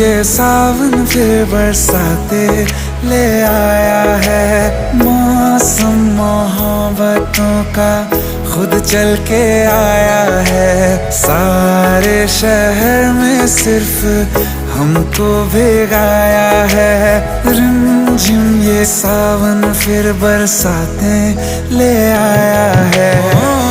ये सावन फिर बरसाते ले आया है। मौसम मोहब्बतों का खुद चल के आया है। सारे शहर में सिर्फ हमको भिगाया है। रिमझिम ये सावन फिर बरसाते ले आया है।